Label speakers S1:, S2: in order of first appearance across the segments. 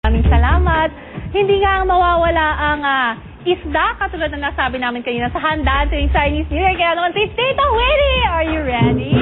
S1: Maraming salamat. Hindi nga mawawala ang isda, katulad na nasabi namin kanina sa handaan tuwing Chinese New Year. Kaya naman si Tita Winnie, are you ready?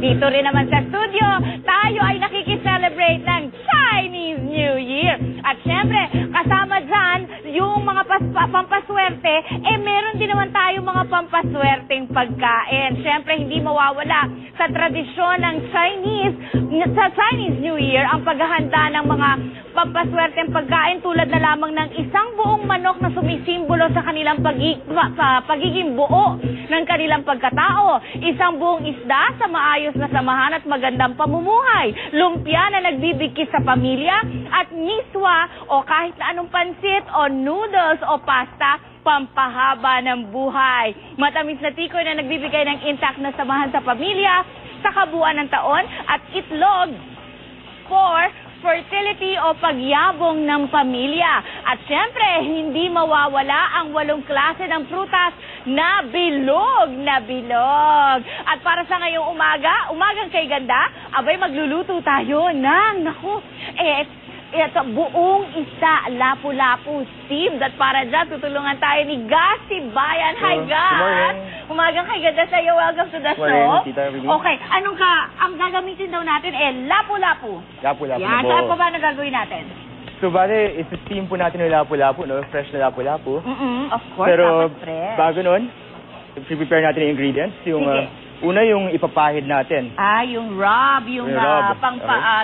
S1: Dito rin naman sa studio, tayo ay nakikiselebrate ng Chinese New Year. At syempre, kasama dyan, yung mga pampaswerte, meron din naman tayo mga pampaswerteng pagkain. Syempre, hindi mawawala sa tradisyon ng sa Chinese New Year, ang paghahanda ng mga pampaswerteng pagkain tulad na lamang ng isang buong manok na sumisimbolo sa kanilang pagiging buo ng kanilang pagkatao, isang buong isda sa maayos na samahan at magandang pamumuhay, lumpia na nagbibigkis sa pamilya, at miswa o kahit na anong pansit o noodles o pasta, pampahaba ng buhay. Matamis na tikoy na nagbibigay ng intact na samahan sa pamilya, sa kabuuan ng taon, at itlog for fertility o pagyabong ng pamilya. At syempre, hindi mawawala ang 8 klase ng prutas na bilog na bilog. At para sa ngayong umagang kay ganda, abay magluluto tayo ng, ito, buong isda, lapu-lapu steamed. At para dyan, tutulungan tayo ni Gas Sibayan. Hi, Gas! Umagang kay ganda sa'yo. Welcome to the show. Okay, ang gagamitin daw natin lapu-lapu.
S2: Lapu-lapu
S1: yan,
S2: po.
S1: saan pa ba na gagawin natin?
S2: So, bale, isi-steam po natin yung lapu-lapu, no? Fresh na lapu-lapu.
S1: Of course,
S2: pero
S1: dapat fresh.
S2: bago nun, prepare natin yung ingredients. Yung, una yung ipapahid natin.
S1: Yung rub, yung
S2: rub.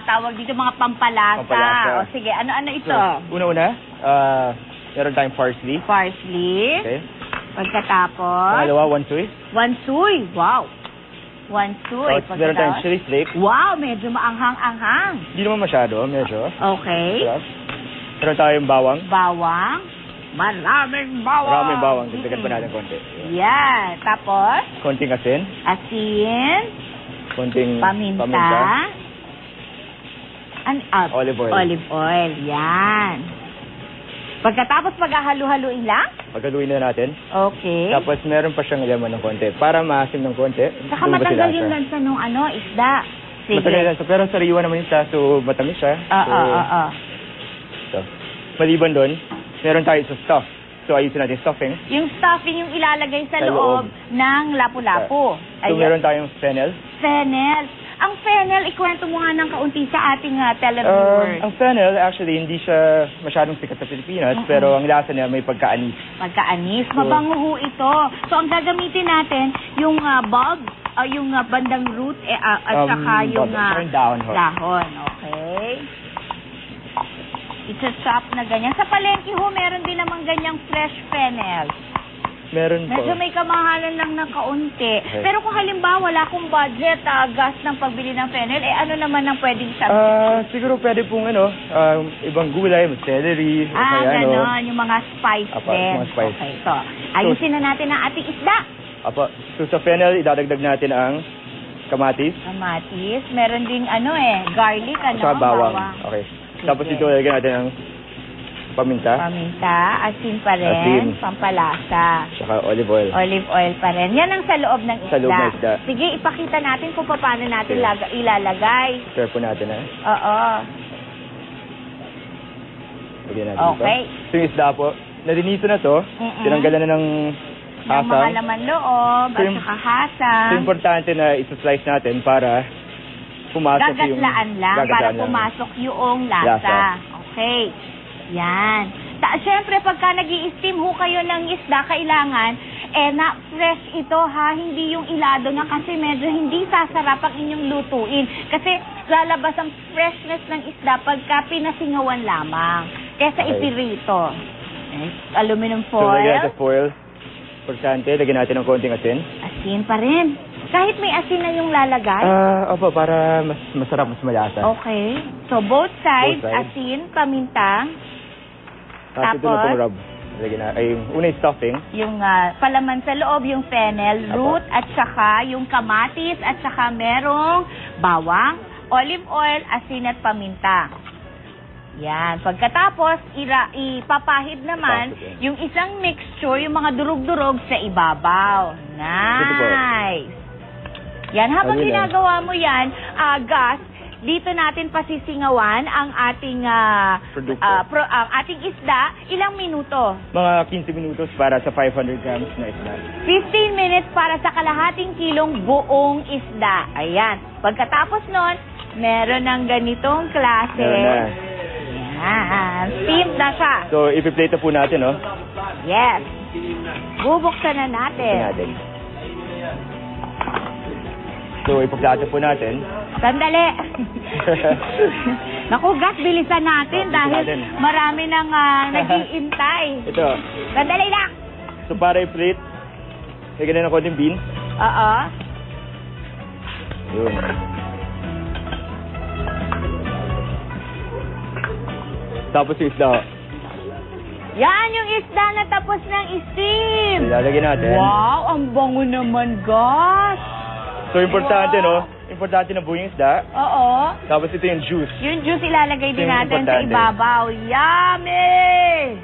S1: tawag dito mga pampalasa. O sige, ano ito?
S2: So, una-una, meron tayong parsley.
S1: Parsley.
S2: Okay.
S1: Pagkatapos?
S2: Pangalawa, wansoy.
S1: Wansoy, wow. Wansoy.
S2: So, meron tayong chili flake.
S1: Wow, medyo maanghang-anghang.
S2: Hindi naman masyado, medyo.
S1: Okay.
S2: Plus, meron tayong bawang.
S1: Bawang. Maraming bawang.
S2: Maraming bawang. Dagdagan pa natin konti.
S1: Yan. Tapos?
S2: Konting asin.
S1: Asin.
S2: Konting
S1: paminta.
S2: Olive oil.
S1: Olive oil. Yan. Pagkatapos paghahalu-haluin lang?
S2: Paghaluin na natin.
S1: Okay.
S2: Tapos meron pa siyang laman ng konti. Para maasim ng konti.
S1: Saka matanggal yung lansa nung isda. Sige.
S2: Matanggal yung lansa. Pero sariwa naman yung siya. So, matamis siya. So, maliban doon, meron tayo sa stuff. So, ayusin natin stuffing.
S1: Yung stuffing yung ilalagay sa loob ng lapu-lapu.
S2: So, meron tayong fennel.
S1: Fennel. Ang fennel, ikwento mo nga ng kaunti sa ating televiewers.
S2: Ang fennel, actually, hindi siya masyadong sikat sa Pilipinas, pero ang lasa niya may pagkaanis.
S1: Pagkaanis. Mabango ho ito. So, ang gagamitin natin, yung bulb, yung bandang root, at saka yung
S2: dahon.
S1: Dahon, okay. Isa-chop na ganyan. Sa palengke ho, meron din namang ganyang fresh fennel.
S2: Meron po.
S1: Medyo may kamahalan lang ng kaunti. Okay. Pero kung halimbawa wala akong budget, gas ng pagbili ng fennel, ano naman ang pwedeng sabihin?
S2: Siguro pwede pong ibang gulay, celery,
S1: ganon, yung mga spice din.
S2: Mga spice.
S1: Okay, so, ayusin na natin ang ating isda.
S2: So sa fennel, idadagdag natin ang kamatis.
S1: Kamatis. Meron ding garlic,
S2: Sa bawang. Okay.
S1: Sige.
S2: Tapos ito, lagyan natin ang paminta.
S1: Paminta, asin pa rin, pampalasa.
S2: Saka olive oil.
S1: Olive oil pa rin. Yan ang sa loob ng isda.
S2: Sa loob ng isda.
S1: Sige, ipakita natin kung paano natin ilalagay.
S2: Share po natin,
S1: Oo.
S2: Lagyan natin
S1: okay.
S2: Ito. So yung isda po, narinito na to. Tinanggalan na ng hasang.
S1: Ng mga laman loob, at saka hasang.
S2: So importante na isa-slice natin para pumasok yung...
S1: Gagatlaan lang para pumasok yung lasa. Okay. Yan. Siyempre, pagka nag-i-steam ho kayo ng isda, kailangan, na fresh ito hindi yung ilado na kasi medyo hindi sasarap ang inyong lutuin. Kasi lalabas ang freshness ng isda pagka pinasingawan lamang. Kesa ipirito. Aluminum foil.
S2: So, lagyan natin foil. Importante, lagyan natin ng konting asin.
S1: Asin pa rin. Kahit may asin na yung lalagay?
S2: Opo, para mas masarap, mas malasa.
S1: Okay. So, both sides, asin, paminta.
S2: Tapos ito na pong rub. Lagyan na, ay, yung una yung stuffing.
S1: Yung palaman sa loob, yung fennel, root, at saka yung kamatis, at saka merong bawang, olive oil, asin at paminta. Yan. Pagkatapos, ipapahid naman
S2: Stuffing.
S1: yung isang mixture, yung mga durog-durog sa ibabaw. Nice! Yan. Habang
S2: Ayun lang.
S1: ginagawa mo yan, Gus, dito natin pasisingawan ang ating
S2: Produkto.
S1: ang ating isda. Ilang minuto?
S2: Mga 15 minutos para sa 500 grams na isda.
S1: 15 minutes para sa kalahating kilong buong isda. Ayan. Pagkatapos nun, meron ng ganitong klase.
S2: Meron na.
S1: Yan. Steamed na siya.
S2: So, ipiplate na po natin, no?
S1: Yes. Bubuksan na
S2: Ito
S1: natin.
S2: natin. So, ipiplate po natin.
S1: Sandali. Naku, Gus, bilisan natin dahil
S2: natin.
S1: marami nang nag-iintay.
S2: Ito.
S1: Sandali lang.
S2: So, para i-plate, lagyan na ng konting beans.
S1: Oo.
S2: Yun. Tapos yung isda.
S1: Yan yung isda na tapos ng steam.
S2: Ilalagay natin.
S1: Wow, ang bango naman, Gus.
S2: So, importante, no? Importante na buo yung isda.
S1: Oo.
S2: Tapos ito yung juice.
S1: Yung juice ilalagay din
S2: Yung
S1: natin sa
S2: importante.
S1: ibabaw. Yummy!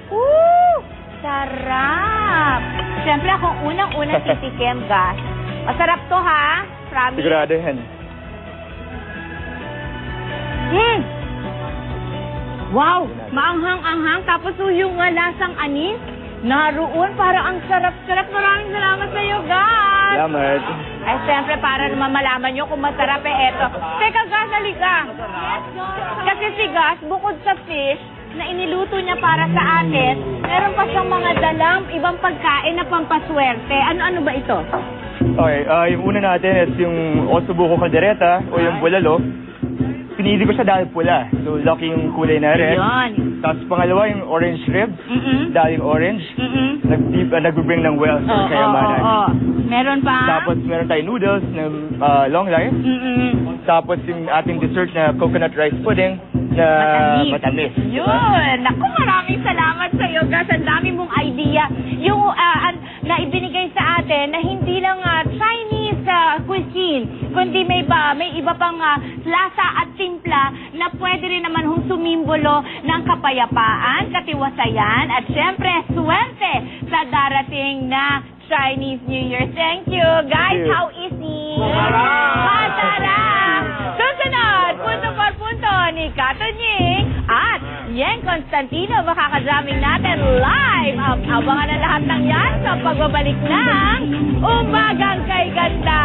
S1: Woo! Sarap! Siyempre, akong unang-unang titikim, Gus. Masarap to, ha? Promise.
S2: Sigurado yan.
S1: Wow! Maanghang-anghang. Tapos yung lasang anis. Naroon. Parang ang sarap-sarap. Maraming salamat sa iyo, Gus.
S2: Salamat.
S1: Ay, siyempre, para naman malaman nyo kung masarap eto. Teka, Gus, halika. Kasi si Gus, bukod sa fish na iniluto niya para sa atin, meron pa siyang mga dalang ibang pagkain na pampaswerte. Ano-ano ba ito?
S2: Okay, yung una natin is yung osobuco caldereta o yung bulalo. Pinili ko siya dahil pula. So, lucky yung kulay na red.
S1: Yun.
S2: Tapos pangalawa, yung orange ribs. Dahil yung orange. Nag-bring ng wealth. Kayamanan.
S1: Meron pa?
S2: Tapos meron tayong noodles na long life. Tapos yung ating dessert na coconut rice pudding na matamis.
S1: Yun. Naku, maraming salamat sa iyo, Gus. Ang dami mong idea. Yung na ibinigay sa atin na hindi lang Chinese cuisine, kundi may iba pang lasa at timpla na pwede rin naman sumimbolo ng kapayapaan, katiwasayan, at syempre, swerte sa darating na Chinese New Year. Thank you. Guys,
S2: Thank you.
S1: how easy? Masarap! Susunod, punto por punto ni Kato Nying at Yeng Constantino. Makakadaming natin live. Abangan na lahat ng yan sa pagbabalik ng Umagang Kay Ganda.